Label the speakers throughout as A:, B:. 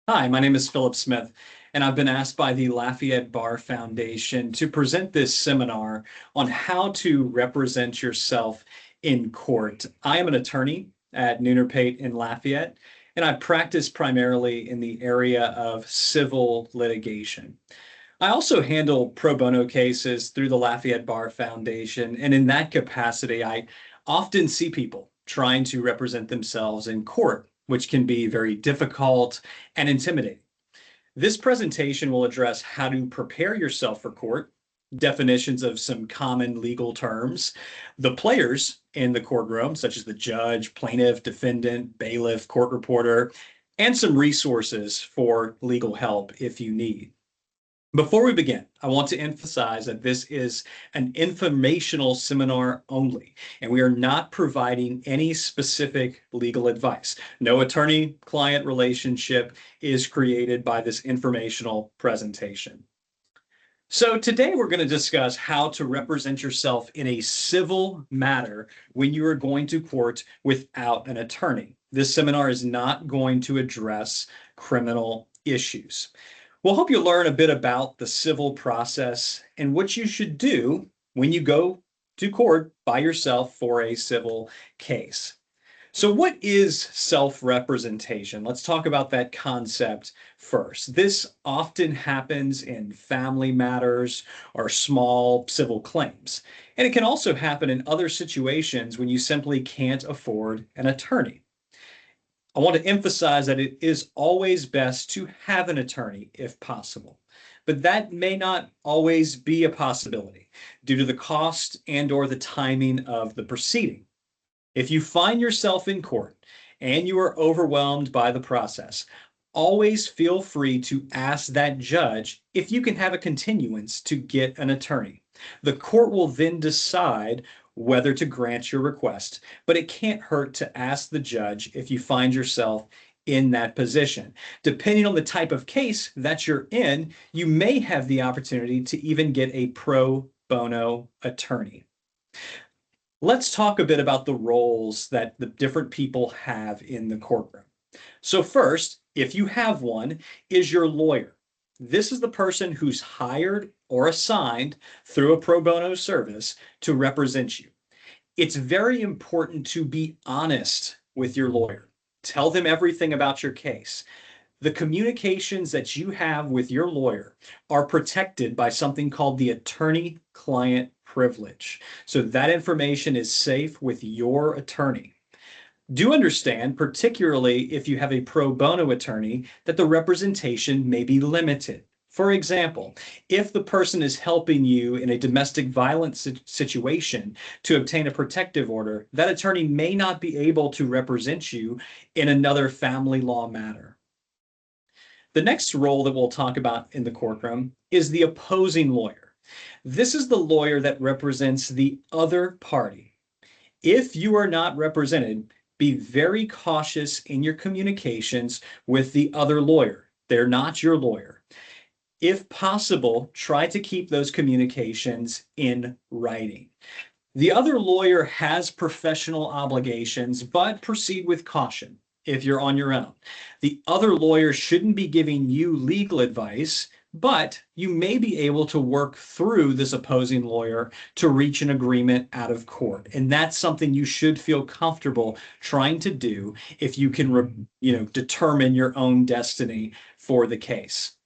A: Hi, my name is Phillip Smith, and I've been asked by the Lafayette Bar Foundation to present this seminar on how to represent yourself in court. I am an attorney at Nooner Pate in Lafayette, and I practice primarily in the area of civil litigation. I also handle pro bono cases through the Lafayette Bar Foundation, and in that capacity, I often see people trying to represent themselves in court, which can be very difficult and intimidating. This presentation will address how to prepare yourself for court, definitions of some common legal terms, the players in the courtroom, such as the judge, plaintiff, defendant, bailiff, court reporter, and some resources for legal help if you need. Before we begin, I want to emphasize that this is an informational seminar only, and we are not providing any specific legal advice. No attorney-client relationship is created by this informational presentation. So today we're going to discuss how to represent yourself in a civil matter when you are going to court without an attorney. This seminar is not going to address criminal issues. We'll hope you learn a bit about the civil process and what you should do when you go to court by yourself for a civil case. So what is self-representation? Let's talk about that concept first. This often happens in family matters or small civil claims. And it can also happen in other situations when you simply can't afford an attorney. I want to emphasize that it is always best to have an attorney if possible, but that may not always be a possibility due to the cost and or the timing of the proceeding. If you find yourself in court and you are overwhelmed by the process, always feel free to ask that judge if you can have a continuance to get an attorney. The court will then decide whether to grant your request, but it can't hurt to ask the judge if you find yourself in that position. Depending on the type of case that you're in, you may have the opportunity to even get a pro bono attorney. Let's talk a bit about the roles that the different people have in the courtroom. So first, if you have one, is your lawyer. This is the person who's hired or assigned through a pro bono service to represent you. It's very important to be honest with your lawyer. Tell them everything about your case. The communications that you have with your lawyer are protected by something called the attorney-client privilege. So that information is safe with your attorney. Do understand, particularly if you have a pro bono attorney, that the representation may be limited. For example, if the person is helping you in a domestic violence situation to obtain a protective order, that attorney may not be able to represent you in another family law matter. The next role that we'll talk about in the courtroom is the opposing lawyer. This is the lawyer that represents the other party. If you are not represented, be very cautious in your communications with the other lawyer. They're not your lawyer. If possible, try to keep those communications in writing. The other lawyer has professional obligations, but proceed with caution if you're on your own. The other lawyer shouldn't be giving you legal advice, but you may be able to work through this opposing lawyer to reach an agreement out of court. And that's something you should feel comfortable trying to do if you can, determine your own destiny for the case.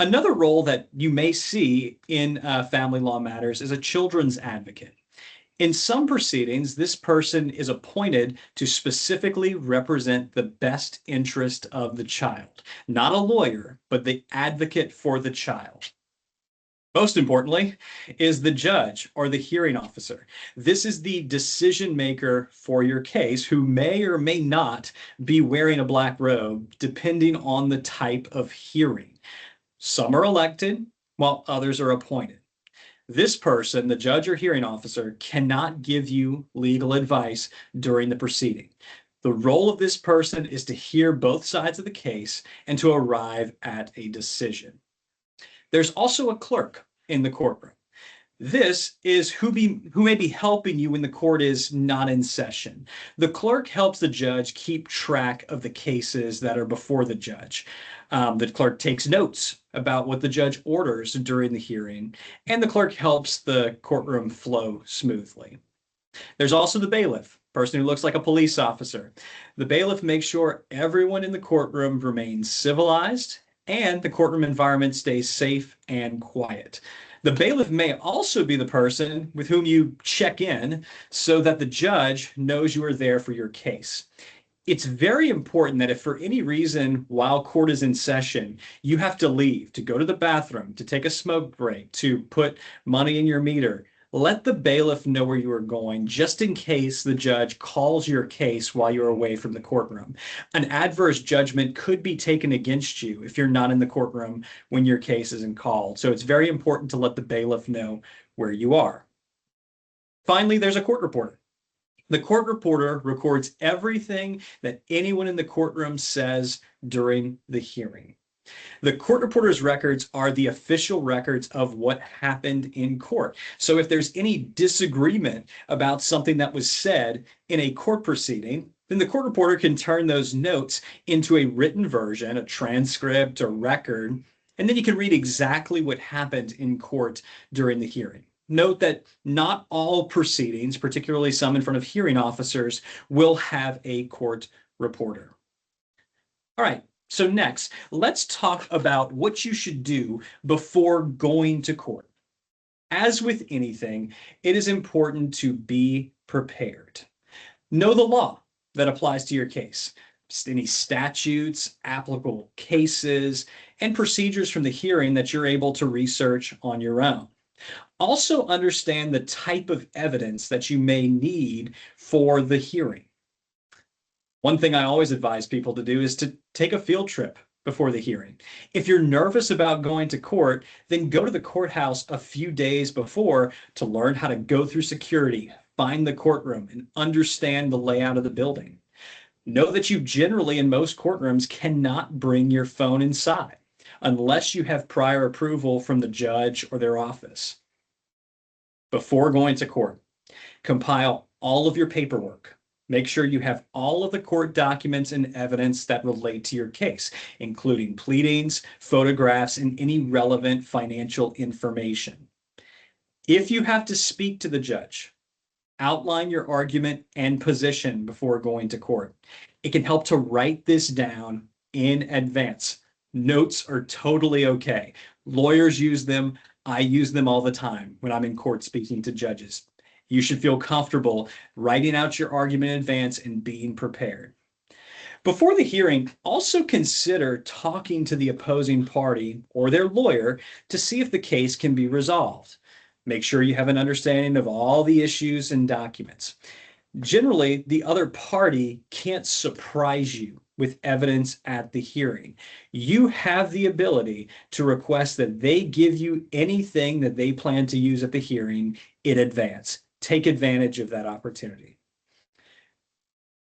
A: Another role that you may see in family law matters is a children's advocate. In some proceedings, this person is appointed to specifically represent the best interest of the child. Not a lawyer, but the advocate for the child. Most importantly is the judge or the hearing officer. This is the decision maker for your case who may or may not be wearing a black robe depending on the type of hearing. Some are elected while others are appointed. This person, the judge or hearing officer, cannot give you legal advice during the proceeding. The role of this person is to hear both sides of the case and to arrive at a decision. There's also a clerk in the courtroom. This is who may be helping you when the court is not in session. The clerk helps the judge keep track of the cases that are before the judge. The clerk takes notes about what the judge orders during the hearing, and the clerk helps the courtroom flow smoothly. There's also the bailiff, person who looks like a police officer. The bailiff makes sure everyone in the courtroom remains civilized and the courtroom environment stays safe and quiet. The bailiff may also be the person with whom you check in so that the judge knows you are there for your case. It's very important that if for any reason while court is in session, you have to leave, to go to the bathroom, to take a smoke break, to put money in your meter, let the bailiff know where you are going, just in case the judge calls your case while you're away from the courtroom. An adverse judgment could be taken against you if you're not in the courtroom when your case isn't called. So it's very important to let the bailiff know where you are. Finally, there's a court reporter. The court reporter records everything that anyone in the courtroom says during the hearing. The court reporter's records are the official records of what happened in court. So if there's any disagreement about something that was said in a court proceeding, then the court reporter can turn those notes into a written version, a transcript, a record, and then you can read exactly what happened in court during the hearing. Note that not all proceedings, particularly some in front of hearing officers, will have a court reporter. All right. So next, let's talk about what you should do before going to court. As with anything, it is important to be prepared. Know the law that applies to your case, any statutes, applicable cases, and procedures from the hearing that you're able to research on your own. Also understand the type of evidence that you may need for the hearing. One thing I always advise people to do is to take a field trip before the hearing. If you're nervous about going to court, then go to the courthouse a few days before to learn how to go through security, find the courtroom, and understand the layout of the building. Know that you generally, in most courtrooms, cannot bring your phone inside unless you have prior approval from the judge or their office. Before going to court, compile all of your paperwork. Make sure you have all of the court documents and evidence that relate to your case, including pleadings, photographs, and any relevant financial information. If you have to speak to the judge, outline your argument and position before going to court. It can help to write this down in advance. Notes are totally okay. Lawyers use them. I use them all the time when I'm in court speaking to judges. You should feel comfortable writing out your argument in advance and being prepared. Before the hearing, also consider talking to the opposing party or their lawyer to see if the case can be resolved. Make sure you have an understanding of all the issues and documents. Generally, the other party can't surprise you with evidence at the hearing. You have the ability to request that they give you anything that they plan to use at the hearing in advance. Take advantage of that opportunity.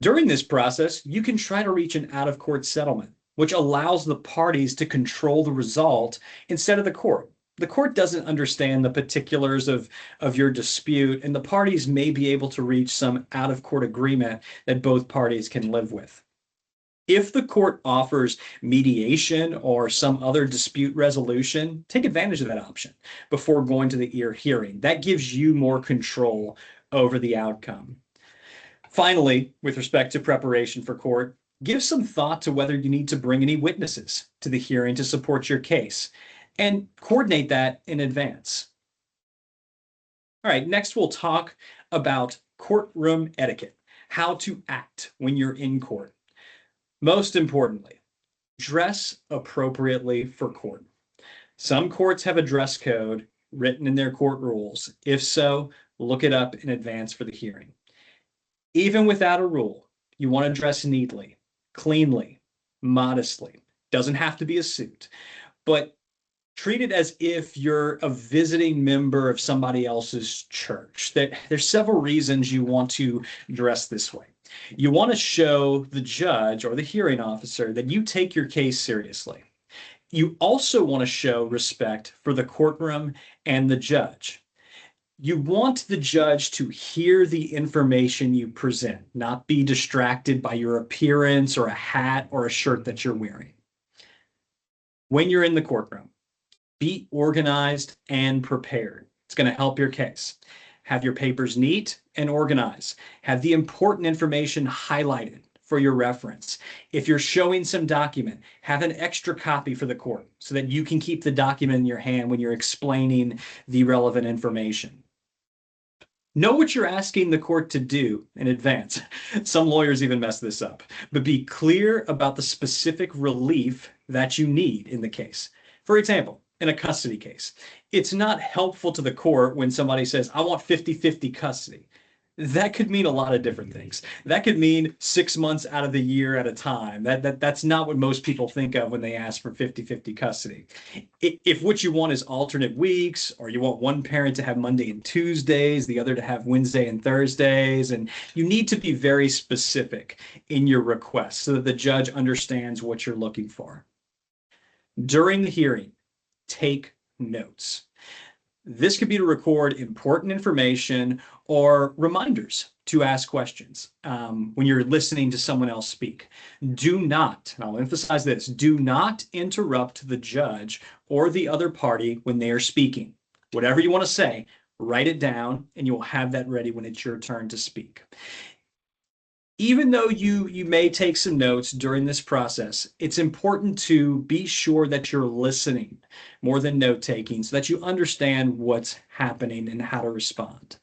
A: During this process, you can try to reach an out-of-court settlement, which allows the parties to control the result instead of the court. The court doesn't understand the particulars of your dispute, and the parties may be able to reach some out-of-court agreement that both parties can live with. If the court offers mediation or some other dispute resolution, take advantage of that option before going to the hearing. That gives you more control over the outcome. Finally, with respect to preparation for court, give some thought to whether you need to bring any witnesses to the hearing to support your case, and coordinate that in advance. All right, next we'll talk about courtroom etiquette, how to act when you're in court. Most importantly, dress appropriately for court. Some courts have a dress code written in their court rules. If so, look it up in advance for the hearing. Even without a rule, you want to dress neatly, cleanly, modestly. Doesn't have to be a suit, but treat it as if you're a visiting member of somebody else's church. There's several reasons you want to dress this way. You want to show the judge or the hearing officer that you take your case seriously. You also want to show respect for the courtroom and the judge. You want the judge to hear the information you present, not be distracted by your appearance or a hat or a shirt that you're wearing. When you're in the courtroom, be organized and prepared. It's going to help your case. Have your papers neat and organized. Have the important information highlighted for your reference. If you're showing some document, have an extra copy for the court so that you can keep the document in your hand when you're explaining the relevant information. Know what you're asking the court to do in advance. Some lawyers even mess this up, but be clear about the specific relief that you need in the case. For example, in a custody case, it's not helpful to the court when somebody says, I want 50-50 custody. That could mean a lot of different things. That could mean 6 months out of the year at a time. That's not what most people think of when they ask for 50-50 custody. If what you want is alternate weeks, or you want one parent to have Monday and Tuesdays, the other to have Wednesday and Thursdays, and you need to be very specific in your request so that the judge understands what you're looking for. During the hearing, take notes. This could be to record important information or reminders to ask questions when you're listening to someone else speak. Do not, and I'll emphasize this, do not interrupt the judge or the other party when they are speaking. Whatever you want to say, write it down and you'll have that ready when it's your turn to speak. Even though you may take some notes during this process, it's important to be sure that you're listening more than note taking so that you understand what's happening and how to respond.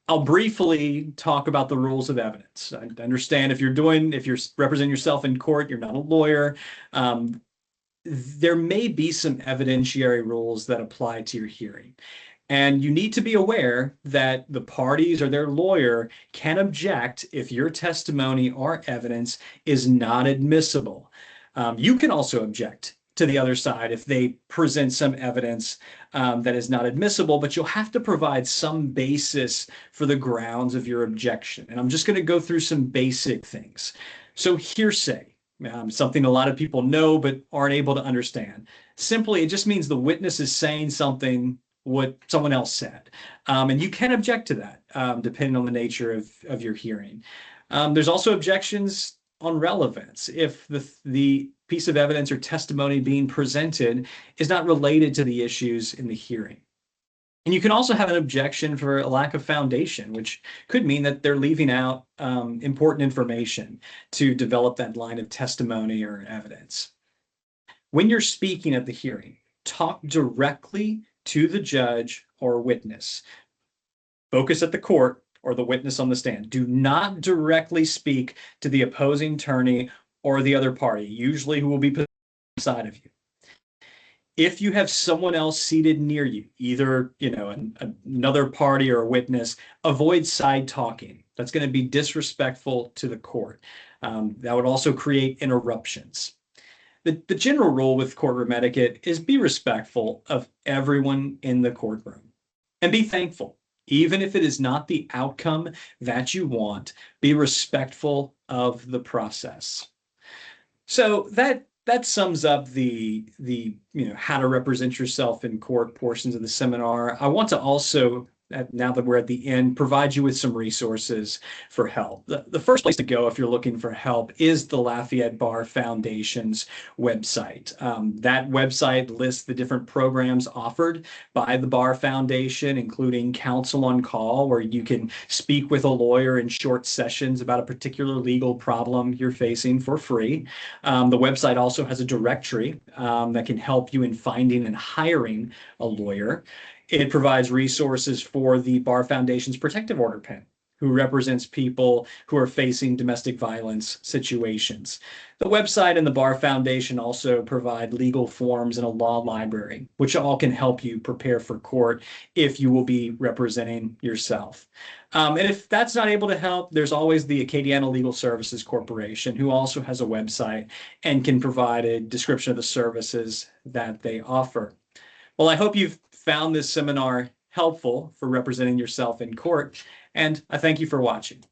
A: I'll briefly talk about the rules of evidence. I understand if you're representing yourself in court, you're not a lawyer. There may be some evidentiary rules that apply to your hearing. And you need to be aware that the parties or their lawyer can object if your testimony or evidence is not admissible. You can also object to the other side if they present some evidence that is not admissible, but you'll have to provide some basis for the grounds of your objection. And I'm just going to go through some basic things. So hearsay, something a lot of people know but aren't able to understand. Simply, it just means the witness is saying something what someone else said. And you can object to that, depending on the nature of your hearing. There's also objections on relevance. If the piece of evidence or testimony being presented is not related to the issues in the hearing. And you can also have an objection for a lack of foundation, which could mean that they're leaving out important information to develop that line of testimony or evidence. When you're speaking at the hearing, talk directly to the judge or witness. Focus at the court or the witness on the stand. Do not directly speak to the opposing attorney or the other party, usually who will be beside of you. If you have someone else seated near you, either another party or a witness, avoid side talking. That's going to be disrespectful to the court. That would also create interruptions. The general rule with courtroom etiquette is be respectful of everyone in the courtroom and be thankful. Even if it is not the outcome that you want, be respectful of the process. So that sums up the how to represent yourself in court portions of the seminar. I want to also, now that we're at the end, provide you with some resources for help. The first place to go if you're looking for help is the Lafayette Bar Foundation's website. That website lists the different programs offered by the Bar Foundation, including counsel on call, where you can speak with a lawyer in short sessions about a particular legal problem you're facing for free. The website also has a directory that can help you in finding and hiring a lawyer. It provides resources for the Bar Foundation's protective order pen, who represents people who are facing domestic violence situations. The website and the Bar Foundation also provide legal forms and a law library, which all can help you prepare for court if you will be representing yourself. And if that's not able to help, there's always the Acadiana Legal Services Corporation, who also has a website and can provide a description of the services that they offer. Well, I hope you've found this seminar helpful for representing yourself in court, and I thank you for watching.